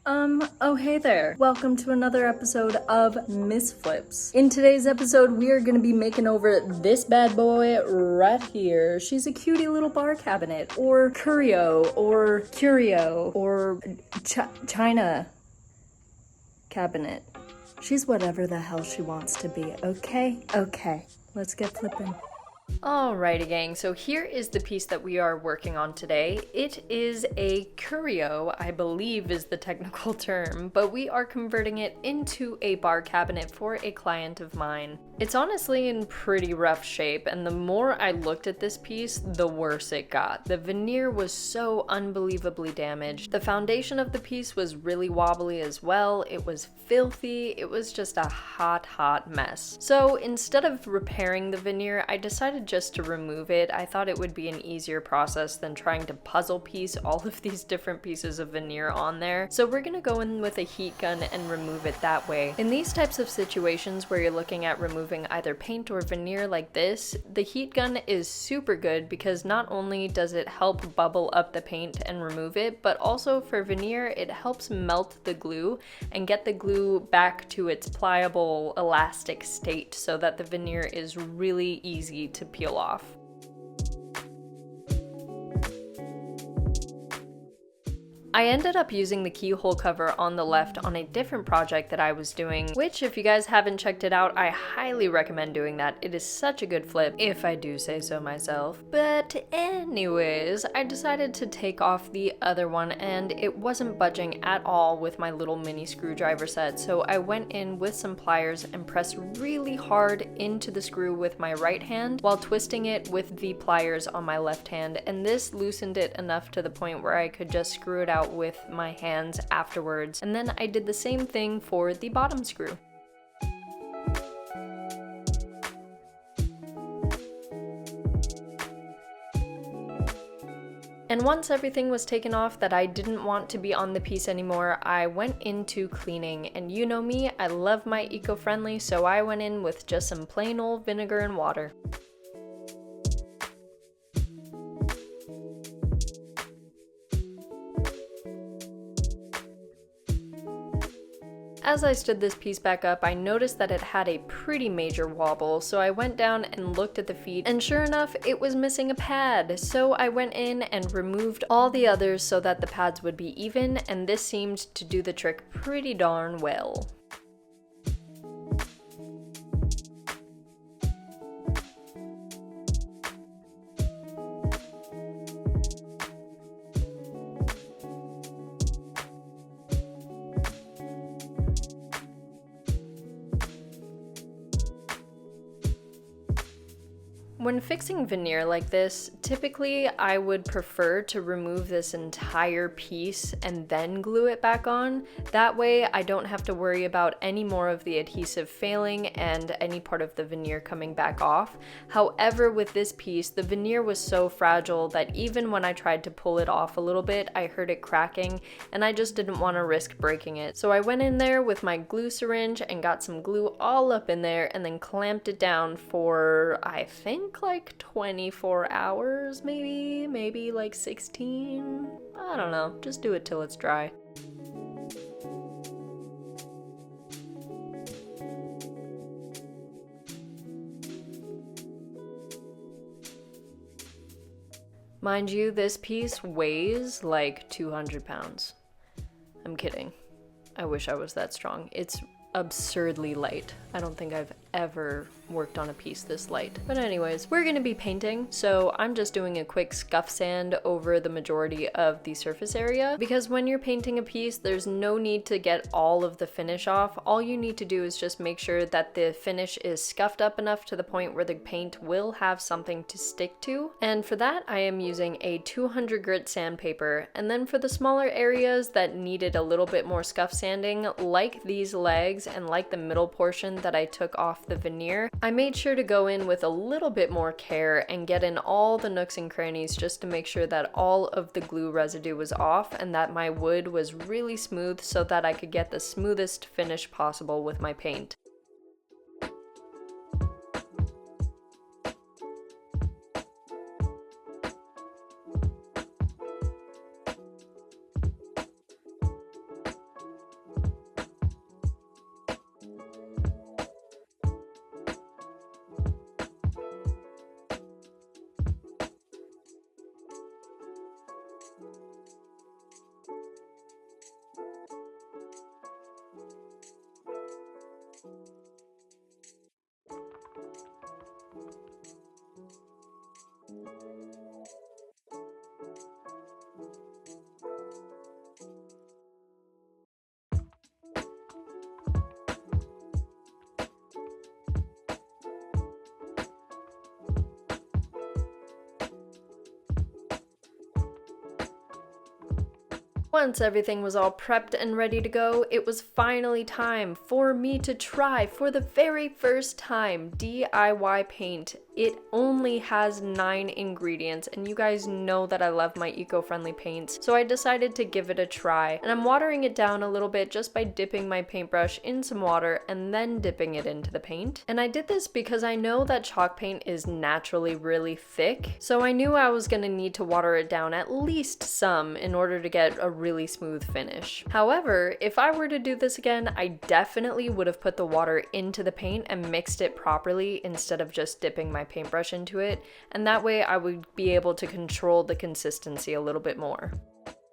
Oh hey there. Welcome to another episode of Missflips. In today's episode, we are gonna be making over this bad boy right here. She's a cutie little bar cabinet, or curio, or China cabinet. She's whatever the hell she wants to be, okay? Okay, let's get flippin'. Alrighty gang, so here is the piece that we are working on today. It is a curio, I believe is the technical term, but we are converting it into a bar cabinet for a client of mine. It's honestly in pretty rough shape, and the more I looked at this piece, the worse it got. The veneer was so unbelievably damaged. The foundation of the piece was really wobbly as well. It was filthy. It was just a hot mess. So instead of repairing the veneer, I decided just to remove it. I thought it would be an easier process than trying to puzzle piece all of these different pieces of veneer on there. So we're gonna go in with a heat gun and remove it that way. In these types of situations where you're looking at removing either paint or veneer like this, the heat gun is super good because not only does it help bubble up the paint and remove it, but also for veneer, it helps melt the glue and get the glue back to its pliable, elastic state so that the veneer is really easy to peel off. I ended up using the keyhole cover on the left on a different project that I was doing, which if you guys haven't checked it out, I highly recommend doing that. It is such a good flip, if I do say so myself. But anyways, I decided to take off the other one and it wasn't budging at all with my little mini screwdriver set, so I went in with some pliers and pressed really hard into the screw with my right hand while twisting it with the pliers on my left hand, and this loosened it enough to the point where I could just screw it out with my hands afterwards, and then I did the same thing for the bottom screw. And once everything was taken off that I didn't want to be on the piece anymore, I went into cleaning, and you know me, I love my eco-friendly, so I went in with just some plain old vinegar and water. As I stood this piece back up, I noticed that it had a pretty major wobble, so I went down and looked at the feet, and sure enough, it was missing a pad. So I went in and removed all the others so that the pads would be even, and this seemed to do the trick pretty darn well. When fixing veneer like this, typically I would prefer to remove this entire piece and then glue it back on. That way I don't have to worry about any more of the adhesive failing and any part of the veneer coming back off. However, with this piece, the veneer was so fragile that even when I tried to pull it off a little bit, I heard it cracking and I just didn't want to risk breaking it. So I went in there with my glue syringe and got some glue all up in there and then clamped it down for, I think, like 24 hours, maybe like 16. I don't know, just do it till it's dry. Mind you, this piece weighs like 200 pounds. I'm kidding. I wish I was that strong. It's absurdly light. I don't think I've ever worked on a piece this light. But anyways, we're gonna be painting, so I'm just doing a quick scuff sand over the majority of the surface area, because when you're painting a piece, there's no need to get all of the finish off. All you need to do is just make sure that the finish is scuffed up enough to the point where the paint will have something to stick to. And for that, I am using a 200 grit sandpaper. And then for the smaller areas that needed a little bit more scuff sanding, like these legs and like the middle portion that I took off the veneer, I made sure to go in with a little bit more care and get in all the nooks and crannies just to make sure that all of the glue residue was off and that my wood was really smooth so that I could get the smoothest finish possible with my paint. Once everything was all prepped and ready to go, it was finally time for me to try, for the very first time, DIY paint. It only has 9 ingredients, and you guys know that I love my eco-friendly paints, so I decided to give it a try. And I'm watering it down a little bit just by dipping my paintbrush in some water and then dipping it into the paint. And I did this because I know that chalk paint is naturally really thick, so I knew I was gonna need to water it down at least some in order to get a really smooth finish. However, if I were to do this again, I definitely would have put the water into the paint and mixed it properly instead of just dipping my paintbrush into it, and that way I would be able to control the consistency a little bit more.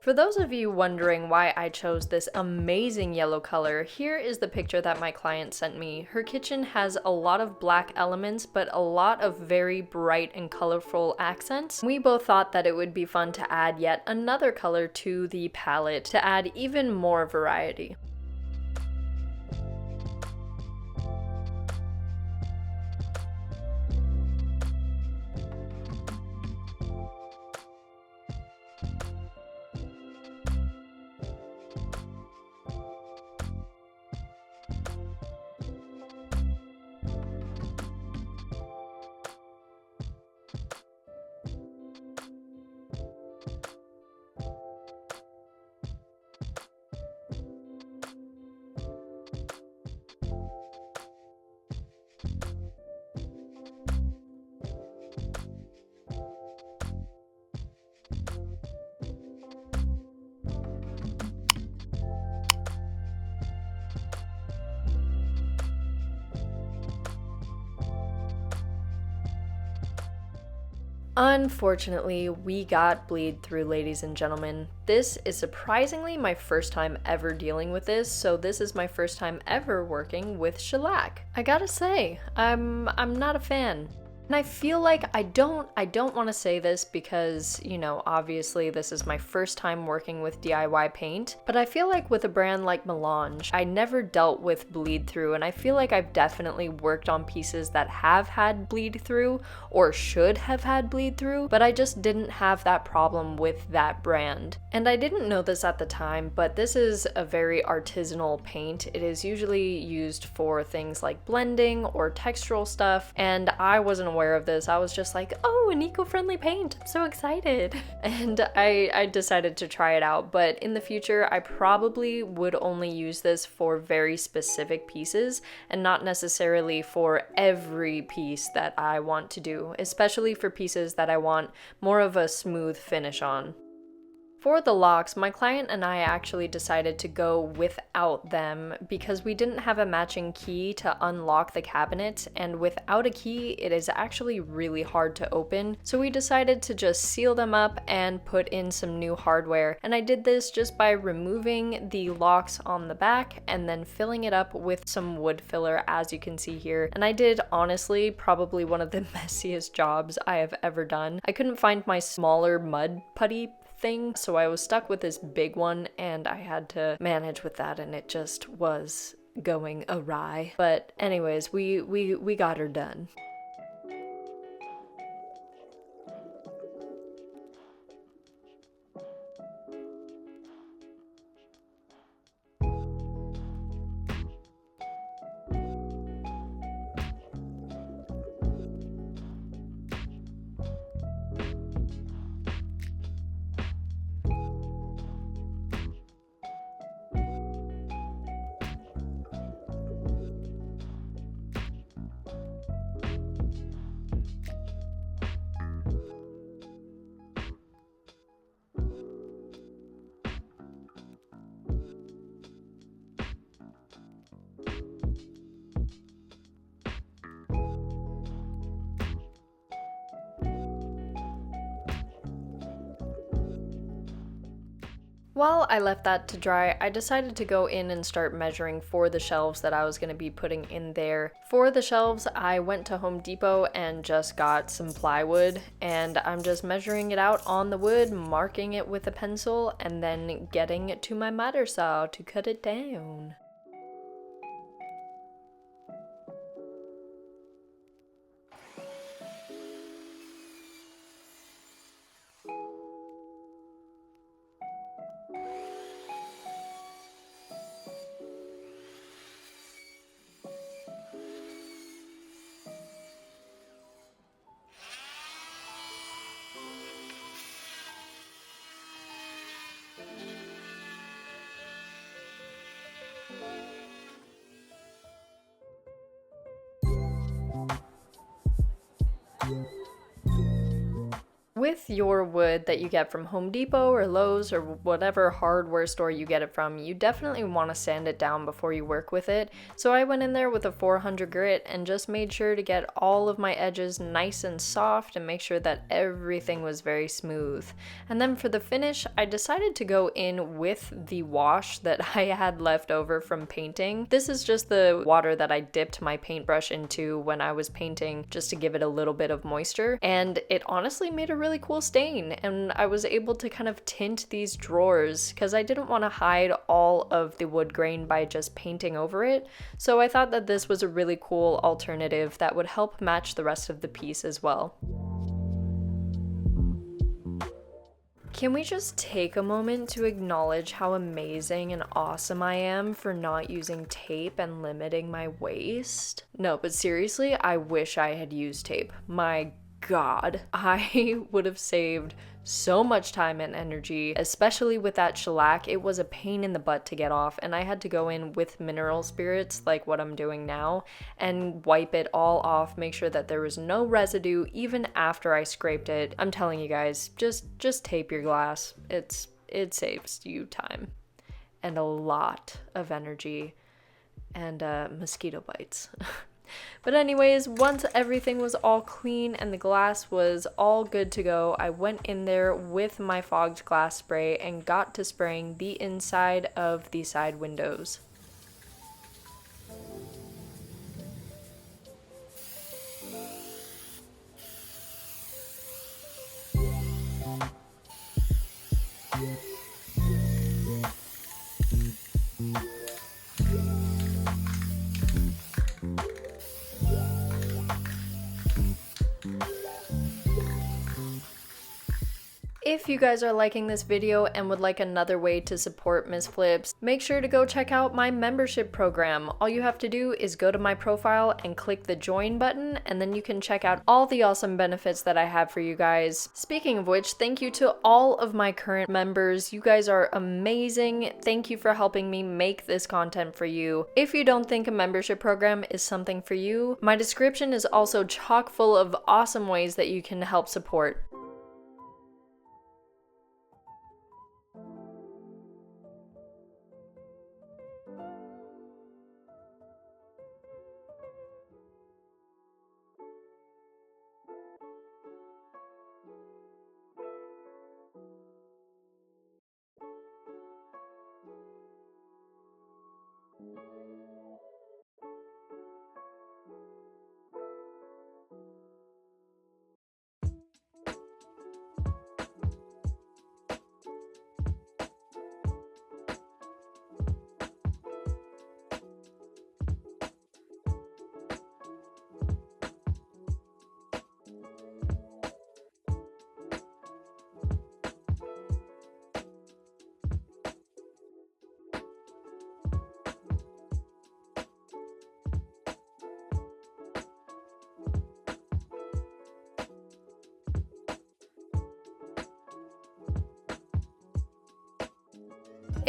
For those of you wondering why I chose this amazing yellow color, here is the picture that my client sent me. Her kitchen has a lot of black elements, but a lot of very bright and colorful accents. We both thought that it would be fun to add yet another color to the palette to add even more variety. Unfortunately, we got bleed through, ladies and gentlemen. This is surprisingly my first time ever dealing with this, so this is my first time ever working with shellac. I gotta say, I'm not a fan. And I feel like I don't want to say this because, you know, obviously this is my first time working with DIY paint, but I feel like with a brand like Melange, I never dealt with bleed through, and I feel like I've definitely worked on pieces that have had bleed through or should have had bleed through, but I just didn't have that problem with that brand. And I didn't know this at the time, but this is a very artisanal paint. It is usually used for things like blending or textural stuff, and I wasn't aware of this. I was just like, oh, an eco-friendly paint, I'm so excited. And I decided to try it out, but in the future I probably would only use this for very specific pieces and not necessarily for every piece that I want to do, especially for pieces that I want more of a smooth finish on. For the locks, my client and I actually decided to go without them because we didn't have a matching key to unlock the cabinet, and without a key, it is actually really hard to open. So we decided to just seal them up and put in some new hardware. And I did this just by removing the locks on the back and then filling it up with some wood filler, as you can see here. And I did, honestly, probably one of the messiest jobs I have ever done. I couldn't find my smaller mud putty thing, so I was stuck with this big one and I had to manage with that, and it just was going awry. But anyways, we got her done. While I left that to dry, I decided to go in and start measuring for the shelves that I was going to be putting in there. For the shelves, I went to Home Depot and just got some plywood, and I'm just measuring it out on the wood, marking it with a pencil, and then getting it to my miter saw to cut it down. With your wood that you get from Home Depot or Lowe's or whatever hardware store you get it from, you definitely want to sand it down before you work with it. So I went in there with a 400 grit and just made sure to get all of my edges nice and soft and make sure that everything was very smooth. And then for the finish, I decided to go in with the wash that I had left over from painting. This is just the water that I dipped my paintbrush into when I was painting just to give it a little bit of moisture, and it honestly made a really cool stain, and I was able to kind of tint these drawers because I didn't want to hide all of the wood grain by just painting over it. So I thought that this was a really cool alternative that would help match the rest of the piece as well. Can we just take a moment to acknowledge how amazing and awesome I am for not using tape and limiting my waste? No, but seriously, I wish I had used tape. My God, I would have saved so much time and energy, especially with that shellac. It was a pain in the butt to get off, and I had to go in with mineral spirits like what I'm doing now and wipe it all off, make sure that there was no residue even after I scraped it. I'm telling you guys, just tape your glass. It saves you time and a lot of energy and mosquito bites. But anyways, once everything was all clean and the glass was all good to go, I went in there with my fogged glass spray and got to spraying the inside of the side windows. If you guys are liking this video and would like another way to support Missflips, make sure to go check out my membership program. All you have to do is go to my profile and click the join button, and then you can check out all the awesome benefits that I have for you guys. Speaking of which, thank you to all of my current members. You guys are amazing. Thank you for helping me make this content for you. If you don't think a membership program is something for you, my description is also chock full of awesome ways that you can help support.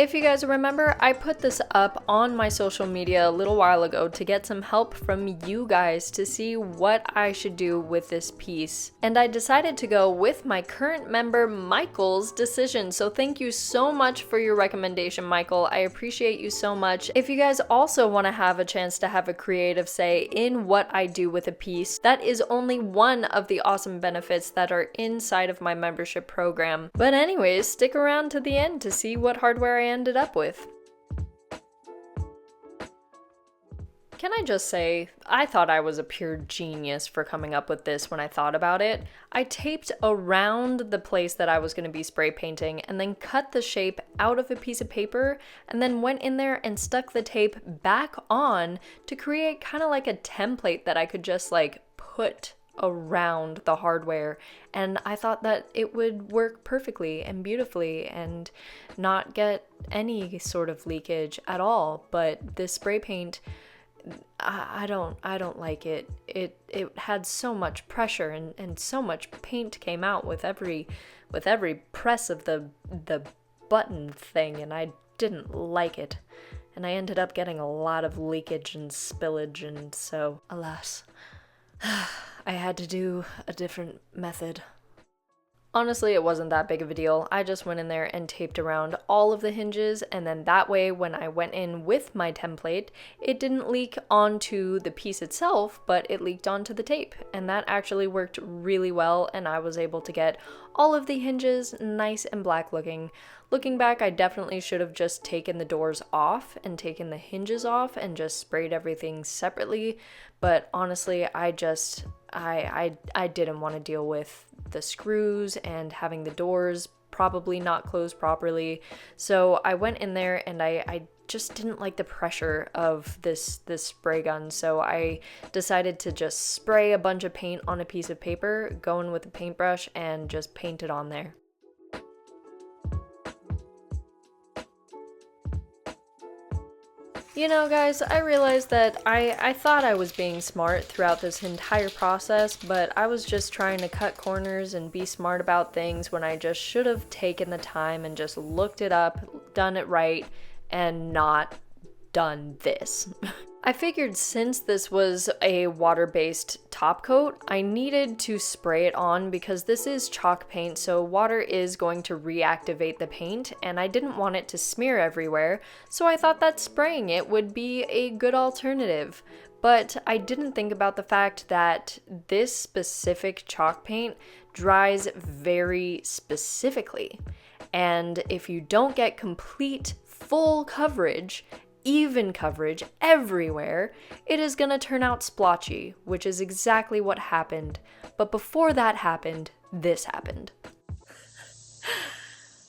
If you guys remember, I put this up on my social media a little while ago to get some help from you guys to see what I should do with this piece. And I decided to go with my current member Michael's decision. So thank you so much for your recommendation, Michael. I appreciate you so much. If you guys also want to have a chance to have a creative say in what I do with a piece, that is only one of the awesome benefits that are inside of my membership program. But anyways, stick around to the end to see what hardware I ended up with. Can I just say, I thought I was a pure genius for coming up with this when I thought about it. I taped around the place that I was going to be spray painting and then cut the shape out of a piece of paper and then went in there and stuck the tape back on to create kind of like a template that I could just like put around the hardware, and I thought that it would work perfectly and beautifully and not get any sort of leakage at all. But this spray paint, I don't like it. It had so much pressure and so much paint came out with every press of the button thing, and I didn't like it. And I ended up getting a lot of leakage and spillage, and so alas, I had to do a different method. Honestly, it wasn't that big of a deal. I just went in there and taped around all of the hinges, and then that way when I went in with my template, it didn't leak onto the piece itself, but it leaked onto the tape, and that actually worked really well, and I was able to get all of the hinges nice and black looking. Looking back, I definitely should have just taken the doors off and taken the hinges off and just sprayed everything separately, but honestly, I didn't want to deal with the screws and having the doors probably not closed properly. So I went in there and I just didn't like the pressure of this spray gun. So I decided to just spray a bunch of paint on a piece of paper, go in with a paintbrush and just paint it on there. You know, guys, I realized that I thought I was being smart throughout this entire process, but I was just trying to cut corners and be smart about things when I just should have taken the time and just looked it up, done it right, and not done this. I figured since this was a water-based top coat, I needed to spray it on because this is chalk paint, so water is going to reactivate the paint, and I didn't want it to smear everywhere, so I thought that spraying it would be a good alternative. But I didn't think about the fact that this specific chalk paint dries very specifically, and if you don't get complete, full coverage, even coverage everywhere, it is gonna turn out splotchy, which is exactly what happened. But before that happened, this happened.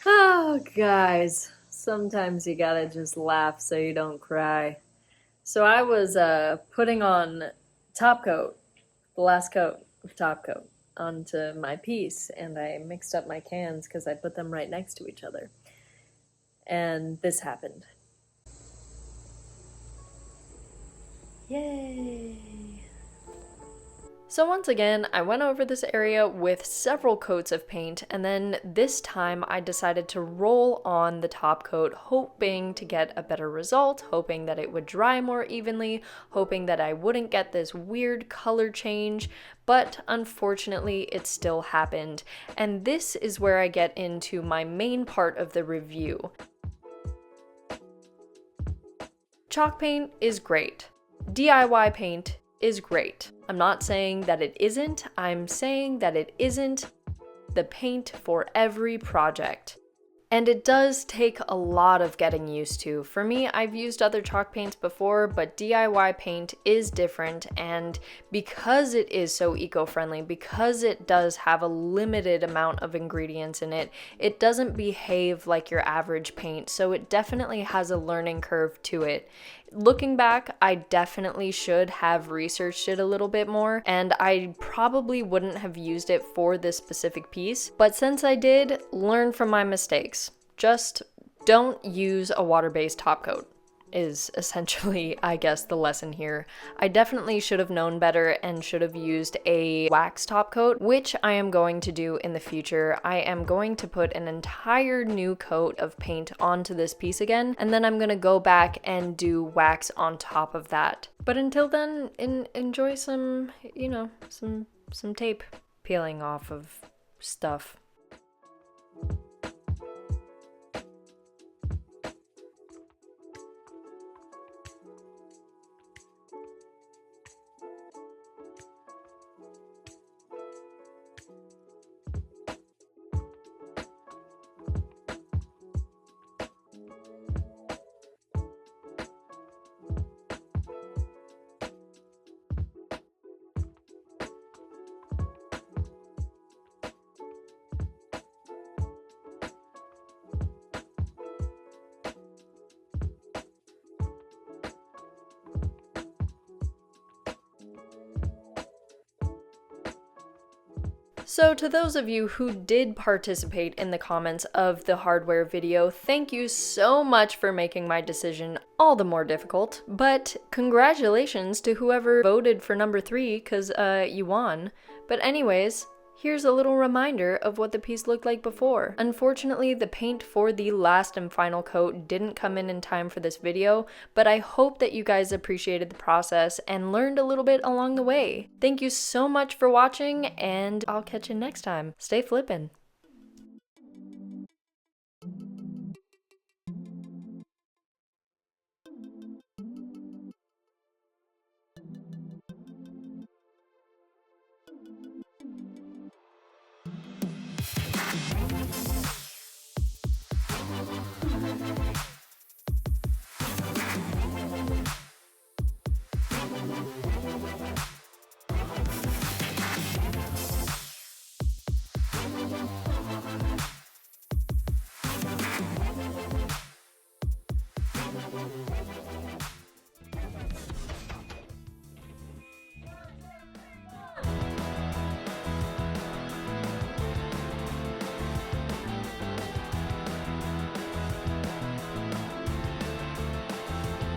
Oh, guys, sometimes you gotta just laugh so you don't cry. So I was putting on top coat, the last coat of top coat, onto my piece, and I mixed up my cans because I put them right next to each other. And this happened. Yay! So once again, I went over this area with several coats of paint, and then this time I decided to roll on the top coat, hoping to get a better result, hoping that it would dry more evenly, hoping that I wouldn't get this weird color change, but unfortunately it still happened. And this is where I get into my main part of the review. Chalk paint is great. DIY paint is great. I'm not saying that it isn't, I'm saying that it isn't the paint for every project. And it does take a lot of getting used to. For me, I've used other chalk paints before, but DIY paint is different, and because it is so eco-friendly, because it does have a limited amount of ingredients in it, it doesn't behave like your average paint, so it definitely has a learning curve to it. Looking back, I definitely should have researched it a little bit more, and I probably wouldn't have used it for this specific piece, but since I did, learn from my mistakes. Just don't use a water-based top coat. is essentially, I guess, the lesson here. I definitely should have known better and should have used a wax top coat, which I am going to do in the future. I am going to put an entire new coat of paint onto this piece again, and then I'm gonna go back and do wax on top of that. But until then, enjoy some, you know, some tape peeling off of stuff. So to those of you who did participate in the comments of the hardware video, thank you so much for making my decision all the more difficult. But congratulations to whoever voted for number 3, because you won. But anyways, here's a little reminder of what the piece looked like before. Unfortunately, the paint for the last and final coat didn't come in time for this video, but I hope that you guys appreciated the process and learned a little bit along the way. Thank you so much for watching, and I'll catch you next time. Stay flippin'.